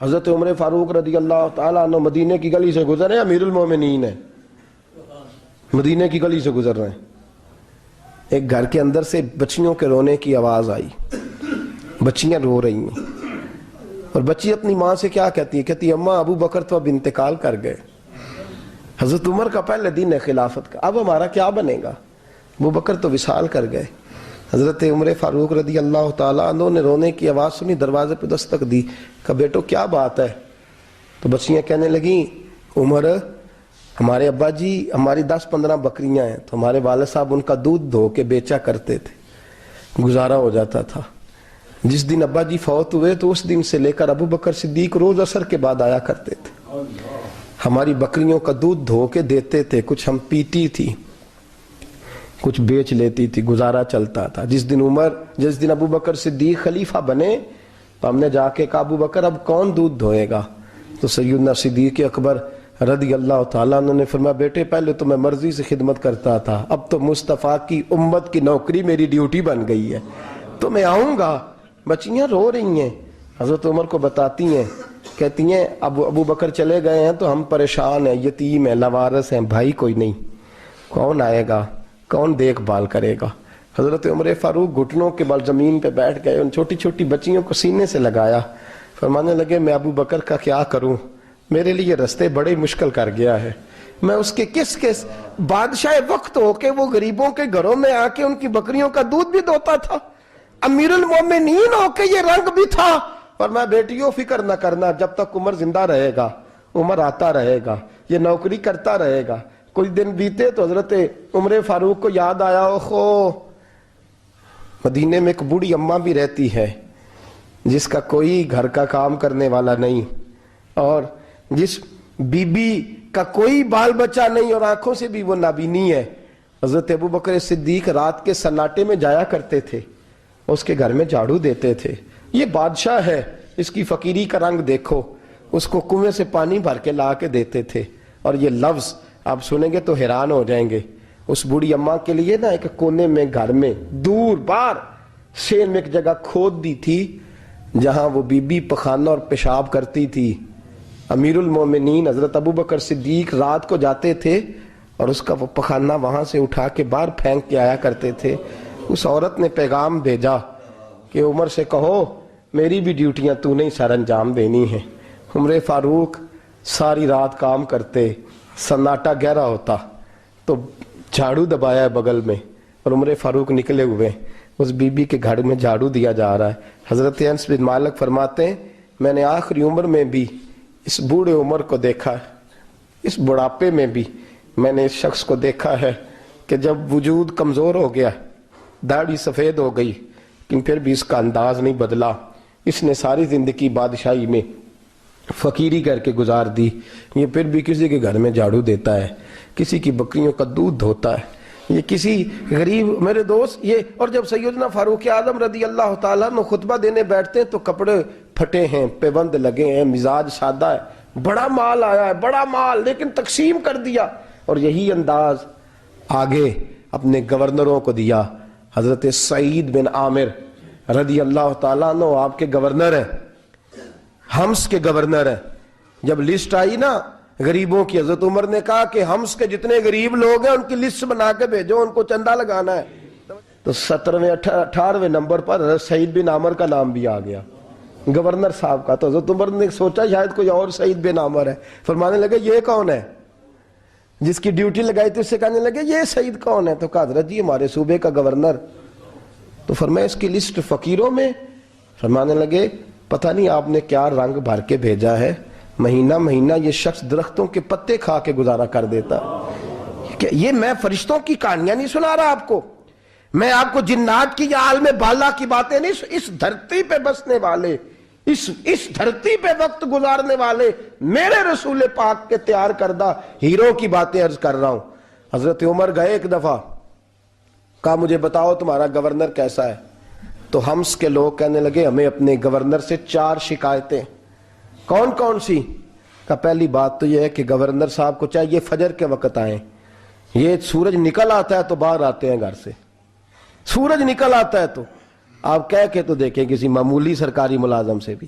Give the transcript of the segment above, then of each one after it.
حضرت عمر فاروق رضی اللہ تعالیٰ عنہ مدینے کی گلی سے گزر رہے ہیں، امیر المومنین ہے، مدینے کی گلی سے گزر رہے ہیں، ایک گھر کے اندر سے بچیوں کے رونے کی آواز آئی، بچیاں رو رہی ہیں، اور بچی اپنی ماں سے کیا کہتی ہے؟ کہتی ہے اماں ابو بکر تو اب انتقال کر گئے، حضرت عمر کا پہلے دن ہے خلافت کا، اب ہمارا کیا بنے گا؟ ابو بکر تو وصال کر گئے۔ حضرت عمر فاروق رضی اللہ تعالیٰ عنہ نے رونے کی آواز سنی، دروازے پہ دستک دی، کہا بیٹو کیا بات ہے؟ تو بچیاں کہنے لگیں عمر ہمارے ابا جی ہماری 10-15 بکریاں ہیں، تو ہمارے والد صاحب ان کا دودھ دھو کے بیچا کرتے تھے، گزارا ہو جاتا تھا۔ جس دن ابا جی فوت ہوئے تو اس دن سے لے کر ابو بکر صدیق روز عصر کے بعد آیا کرتے تھے، ہماری بکریوں کا دودھ دھو کے دیتے تھے، کچھ ہم پیتی تھی، کچھ بیچ لیتی تھی، گزارا چلتا تھا۔ جس دن ابو بکر صدیق خلیفہ بنے تو ہم نے جا کے کہا ابو بکر اب کون دودھ دھوئے گا؟ تو سیدنا صدیق اکبر رضی اللہ تعالیٰ عنہ نے فرمایا بیٹے پہلے تو میں مرضی سے خدمت کرتا تھا، اب تو مصطفیٰ کی امت کی نوکری میری ڈیوٹی بن گئی ہے، تو میں آؤں گا۔ بچیاں رو رہی ہیں، حضرت عمر کو بتاتی ہیں، کہتی ہیں ابو بکر چلے گئے ہیں تو ہم پریشان ہیں، یتیم ہیں، لاوارث ہیں، بھائی کوئی نہیں، کون آئے گا، کون دیکھ بھال کرے گا؟ حضرت عمر فاروق گھٹنوں کے بل زمین پہ بیٹھ گئے، ان چھوٹی چھوٹی بچیوں کو سینے سے لگایا، فرمانے لگے میں ابو بکر کا کیا کروں، میرے لیے رستے بڑے مشکل کر گیا ہے، میں اس کے کس بادشاہ وقت ہو کے وہ غریبوں کے گھروں میں آ کے ان کی بکریوں کا دودھ بھی دوتا تھا، امیر المومنین ہو کے یہ رنگ بھی تھا۔ اور میں بیٹیوں فکر نہ کرنا، جب تک عمر زندہ رہے گا، عمر آتا رہے گا، یہ نوکری کرتا رہے گا۔ کچھ دن بیتے تو حضرت عمر فاروق کو یاد آیا اوخو مدینے میں ایک بوڑھی اماں بھی رہتی ہے جس کا کوئی گھر کا کام کرنے والا نہیں، اور جس بی بی کا کوئی بال بچہ نہیں اور آنکھوں سے بھی وہ نابینی ہے۔ حضرت ابو بکر صدیق رات کے سناٹے میں جایا کرتے تھے، اس کے گھر میں جھاڑو دیتے تھے، یہ بادشاہ ہے، اس کی فقیری کا رنگ دیکھو، اس کو کنویں سے پانی بھر کے لا کے دیتے تھے۔ اور یہ لفظ آپ سنیں گے تو حیران ہو جائیں گے، اس بوڑھی اماں کے لیے نا ایک کونے میں گھر میں دور بار شیر میں ایک جگہ کھود دی تھی جہاں وہ بی بی پخانہ اور پیشاب کرتی تھی۔ امیر المومنین حضرت ابو بکر صدیق رات کو جاتے تھے اور اس کا وہ پخانہ وہاں سے اٹھا کے باہر پھینک کے آیا کرتے تھے۔ اس عورت نے پیغام بھیجا کہ عمر سے کہو میری بھی ڈیوٹیاں تو نہیں سر انجام دینی ہیں۔ عمر فاروق ساری رات کام کرتے، سناٹا گہرا ہوتا تو جھاڑو دبایا ہے بغل میں، اور عمر فاروق نکلے ہوئے اس بی بی کے گھر میں جھاڑو دیا جا رہا ہے۔ حضرت انس بن مالک فرماتے ہیں میں نے آخری عمر میں بھی اس بوڑھے عمر کو دیکھا ہے، اس بڑھاپے میں بھی میں نے اس شخص کو دیکھا ہے کہ جب وجود کمزور ہو گیا، داڑھی سفید ہو گئی، لیکن پھر بھی اس کا انداز نہیں بدلا، اس نے ساری زندگی بادشاہی میں فقیری کر کے گزار دی، یہ پھر بھی کسی کے گھر میں جھاڑو دیتا ہے، کسی کی بکریوں کا دودھ دھوتا ہے، یہ کسی غریب میرے دوست یہ۔ اور جب سیدنا فاروق اعظم رضی اللہ تعالیٰ عنہ خطبہ دینے بیٹھتے ہیں تو کپڑے پھٹے ہیں، پیبند لگے ہیں، مزاج سادہ ہے، بڑا مال آیا ہے، بڑا مال، لیکن تقسیم کر دیا، اور یہی انداز آگے اپنے گورنروں کو دیا۔ حضرت سعید بن عامر رضی اللہ تعالیٰ عنہ آپ کے گورنر ہیں، حمص کے گورنر ہیں۔ جب لسٹ آئی نا غریبوں کی، حضرت عمر نے کہا کہ حمص کے جتنے غریب لوگ ہیں ان کی لسٹ بنا کے بھیجو، ان کو چندہ لگانا ہے۔ تو 17ویں 18ویں نمبر پر حضرت سعید بن عامر کا نام بھی آ گیا، گورنر صاحب کا۔ تو حضرت عمر نے سوچا شاید کوئی اور سعید بن عامر ہے، فرمانے لگے یہ کون ہے؟ جس کی ڈیوٹی لگائی تھی اس سے کہنے لگے یہ سعید کون ہے؟ تو کہا حضرت جی ہمارے صوبے کا گورنر۔ تو فرمایا اس کی لسٹ فقیروں میں؟ فرمانے لگے پتہ نہیں آپ نے کیا رنگ بھر کے بھیجا ہے، مہینہ مہینہ یہ شخص درختوں کے پتے کھا کے گزارا کر دیتا۔ کہ یہ میں فرشتوں کی کہانیاں نہیں سنا رہا آپ کو، میں آپ کو جنات کی یا عالم بالا کی باتیں نہیں، اس دھرتی پہ بسنے والے، اس دھرتی پہ وقت گزارنے والے میرے رسول پاک کے تیار کردہ ہیرو کی باتیں عرض کر رہا ہوں۔ حضرت عمر گئے ایک دفعہ، کہا مجھے بتاؤ تمہارا گورنر کیسا ہے؟ تو حمص کے لوگ کہنے لگے ہمیں اپنے گورنر سے 4 شکایتیں۔ کون کون سی؟ کہا پہلی بات تو یہ ہے کہ گورنر صاحب کو چاہیے فجر کے وقت آئیں، یہ سورج نکل آتا ہے تو باہر آتے ہیں گھر سے، سورج نکل آتا ہے تو آپ کہہ کے تو دیکھیں کسی معمولی سرکاری ملازم سے بھی۔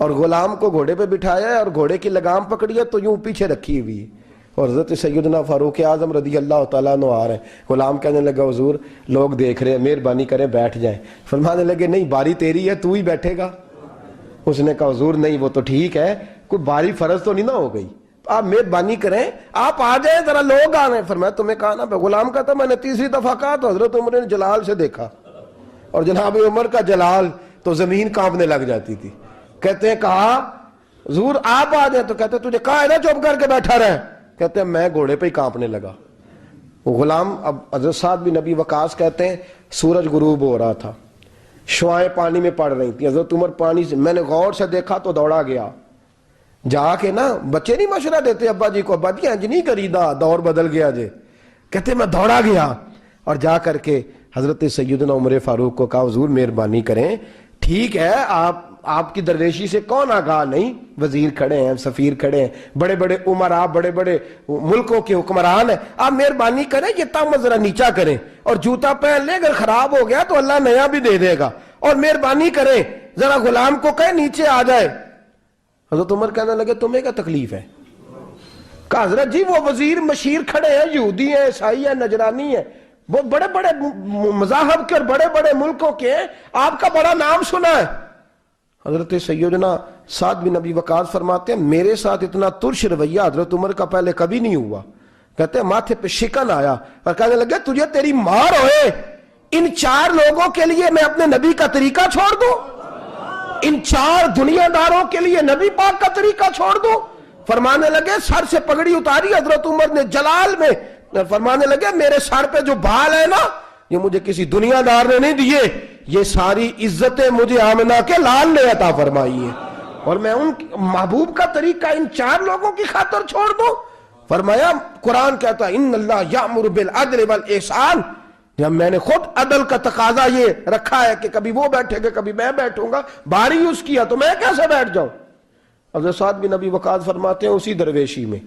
اور غلام کو گھوڑے پہ بٹھایا ہے اور گھوڑے کی لگام پکڑی ہے تو یوں پیچھے رکھی ہوئی ہے، اور حضرت سیدنا فاروق اعظم رضی اللہ تعالیٰ عنہ آ رہے ہیں۔ غلام کہنے لگا حضور لوگ دیکھ رہے ہیں، مہربانی کریں بیٹھ جائیں۔ فرمانے لگے نہیں، باری تیری ہے، تو ہی بیٹھے گا۔ اس نے کہا حضور نہیں، وہ تو ٹھیک ہے، کوئی باری فرض تو نہیں نہ ہو گئی، آپ مہربانی کریں آپ آ جائیں، ذرا لوگ آ رہے ہیں۔ فرمایا تمہیں کہا نا، غلام کہتا میں نے تیسری دفعہ کہا تو حضرت عمر نے جلال سے دیکھا، اور جناب عمر کا جلال تو زمین کانپنے لگ جاتی تھی۔ کہتے ہیں کہا حضور آپ آ جائیں، تو کہتے ہیں تجھے کہا ہے نا چپ کر کے بیٹھا رہے، کہتے ہیں میں گھوڑے پہ ہی کانپنے لگا۔ وہ غلام، اب حضرت سعد بن نبی وقاص کہتے ہیں سورج غروب ہو رہا تھا، شعائیں پانی میں پڑ رہی تھیں، حضرت عمر پانی سے، میں نے غور سے دیکھا تو دوڑا گیا، جا کے نا بچے نہیں مشورہ دیتے ابا جی کو، ابا جی انج نہیں کریدا، دور بدل گیا جے، کہتے میں دوڑا گیا اور جا کر کے حضرت سیدنا عمر فاروق کو کہا حضور مہربانی کریں، ٹھیک ہے آپ کی درویشی سے کون آگاہ نہیں، وزیر کھڑے ہیں، سفیر کھڑے ہیں، بڑے بڑے عمرا، بڑے بڑے ملکوں کے حکمران ہیں، آپ مہربانی کریں یہ تام ذرا نیچا کریں اور جوتا پہن لیں، اگر خراب ہو گیا تو اللہ نیا بھی دے دے گا، اور مہربانی کریں ذرا غلام کو کہیں نیچے آ جائے۔ حضرت عمر کہنے لگے تمہیں کیا تکلیف ہے؟ کہا حضرت جی وہ وزیر مشیر کھڑے ہیں، یہودی ہیں، عیسائی ہیں، نجرانی ہیں، وہ بڑے بڑے مذاہب کے اور بڑے بڑے ملکوں کے ہیں، آپ کا بڑا نام سنا ہے۔ حضرت سیدنا سعد بن نبی وقاص فرماتے ہیں میرے ساتھ اتنا ترش رویہ حضرت عمر کا پہلے کبھی نہیں ہوا، کہتے ہیں ماتھے پہ شکن آیا اور کہنے لگے تجھے تیری مار ہوئے، ان 4 لوگوں کے لیے میں اپنے نبی کا طریقہ چھوڑ دوں، ان 4 دنیا داروں کے لیے نبی پاک کا طریقہ چھوڑ دوں؟ فرمانے لگے سر سے پگڑی اتاری حضرت عمر نے جلال میں، فرمانے لگے میرے سر پہ جو بال ہے نا یہ مجھے کسی دنیا دار نے نہیں دیے، یہ ساری عزتیں مجھے آمنہ کے لال نے عطا فرمائی ہے، اور میں ان محبوب کا طریقہ ان 4 لوگوں کی خاطر چھوڑ دوں؟ فرمایا قرآن کہتا ہے ان اللہ یأمر بالعدل والاحسان، جب میں نے خود عدل کا تقاضا یہ رکھا ہے کہ کبھی وہ بیٹھے گا کبھی میں بیٹھوں گا، باری اس کیا تو میں کیسے بیٹھ جاؤں؟ حضرت سعد بن نبی وقاص فرماتے ہیں اسی درویشی میں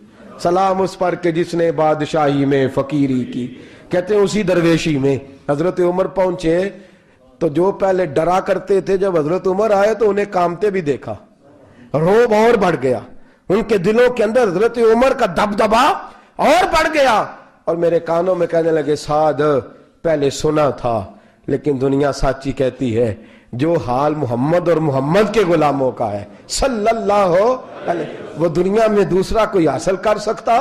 سلام اس پر کہ جس نے بادشاہی میں فقیری کی، کہتے ہیں اسی درویشی میں حضرت عمر پہنچے تو جو پہلے ڈرا کرتے تھے جب حضرت عمر آئے تو انہیں کامتے بھی دیکھا، روب اور بڑھ گیا، ان کے دلوں کے اندر حضرت عمر کا دبدبا اور بڑھ گیا، اور میرے کانوں میں کہنے لگے سعد پہلے سنا تھا لیکن دنیا سچی کہتی ہے جو حال محمد اور محمد کے غلاموں کا ہے صلی اللہ علیہ، وہ دنیا میں دوسرا کوئی حاصل کر سکتا؟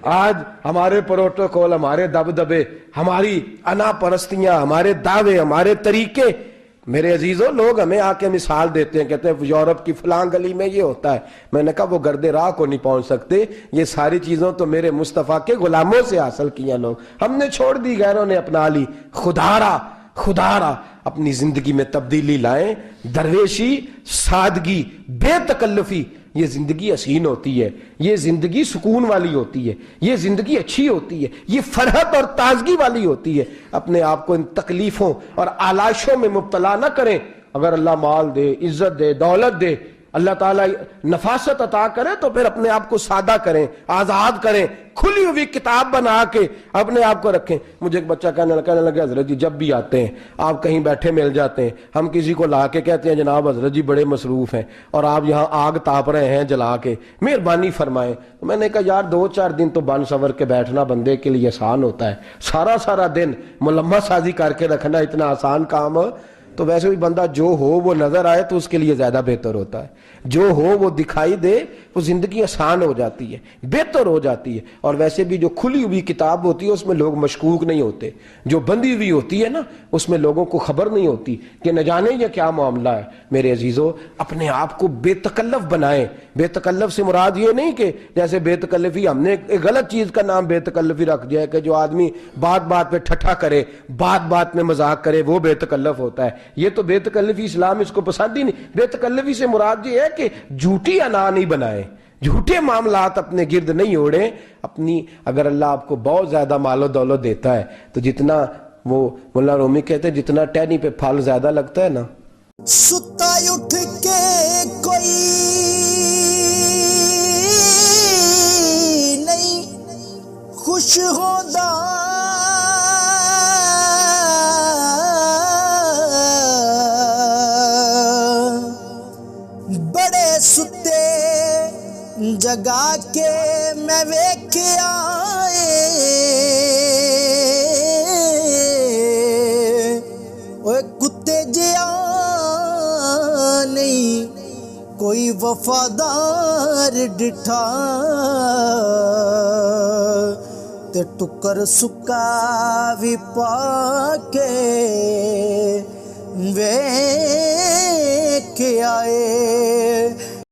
آج ہمارے پروٹوکول، ہمارے دبدبے، ہماری انا پرستیاں، ہمارے دعوے، ہمارے طریقے، میرے عزیزوں لوگ ہمیں آ کے مثال دیتے ہیں، کہتے ہیں یورپ کی فلاں گلی میں یہ ہوتا ہے، میں نے کہا وہ گرد راہ کو نہیں پہنچ سکتے، یہ ساری چیزوں تو میرے مصطفیٰ کے غلاموں سے حاصل کیا، لوگ ہم نے چھوڑ دی، غیروں نے اپنا لی۔ خدارا اپنی زندگی میں تبدیلی لائیں، درویشی، سادگی، بے تکلفی، یہ زندگی حسین ہوتی ہے، یہ زندگی سکون والی ہوتی ہے، یہ زندگی اچھی ہوتی ہے، یہ فرحت اور تازگی والی ہوتی ہے۔ اپنے آپ کو ان تکلیفوں اور آلائشوں میں مبتلا نہ کریں، اگر اللہ مال دے، عزت دے، دولت دے، اللہ تعالیٰ نفاست عطا کرے تو پھر اپنے آپ کو سادہ کریں، آزاد کریں، کھلی ہوئی کتاب بنا کے اپنے آپ کو رکھیں۔ مجھے ایک بچہ کہنے لگا حضرت جی جب بھی آتے ہیں آپ کہیں بیٹھے مل جاتے ہیں، ہم کسی کو لا کے کہتے ہیں جناب حضرت جی بڑے مصروف ہیں اور آپ یہاں آگ تاپ رہے ہیں جلا کے، مہربانی فرمائیں۔ میں نے کہا یار 2-4 دن تو بن سور کے بیٹھنا بندے کے لیے آسان ہوتا ہے، سارا دن ملمہ سازی کر کے رکھنا اتنا آسان کام، تو ویسے بھی بندہ جو ہو وہ نظر آئے تو اس کے لیے زیادہ بہتر ہوتا ہے، جو ہو وہ دکھائی دے، وہ زندگی آسان ہو جاتی ہے، بہتر ہو جاتی ہے۔ اور ویسے بھی جو کھلی ہوئی کتاب ہوتی ہے اس میں لوگ مشکوک نہیں ہوتے، جو بندی ہوئی ہوتی ہے نا اس میں لوگوں کو خبر نہیں ہوتی کہ نہ جانے یہ کیا معاملہ ہے۔ میرے عزیزو اپنے آپ کو بے تکلف بنائیں۔ بے تکلف سے مراد یہ نہیں کہ جیسے بے تکلفی ہم نے ایک غلط چیز کا نام بے تکلفی رکھ دیا ہے کہ جو آدمی بات پہ ٹھٹھا کرے، بات میں مذاق کرے، وہ بے تکلف ہوتا ہے۔ یہ تو بے تکلفی اسلام اس کو پسند ہی نہیں۔ بے تکلفی سے مراد یہ ہے کہ جھوٹی انا نہیں بنائیں، جھوٹے معاملات اپنے گرد نہیں اوڑیں۔ اپنی اگر اللہ آپ کو بہت زیادہ مال و دولت دیتا ہے تو جتنا وہ مولانا رومی کہتے ہیں جتنا ٹہنی پہ پھل زیادہ لگتا ہے نا، ستا اٹھ کے کوئی نہیں خوش ہوتا، بڑے ਸੁੱਤੇ ਜਗਾ ਕੇ ਮੈਂ ਵੇਖਿਆ ਓਏ ਕੁੱਤੇ ਜਿਹਾ ਨਹੀਂ ਕੋਈ ਵਫਾਦਾਰ ਡਿਠਾ ਤੇ ਟੁੱਕਰ ਸੁੱਕਾ ਵੀ ਪਾ ਕੇ ਵੇਖ ਆਏ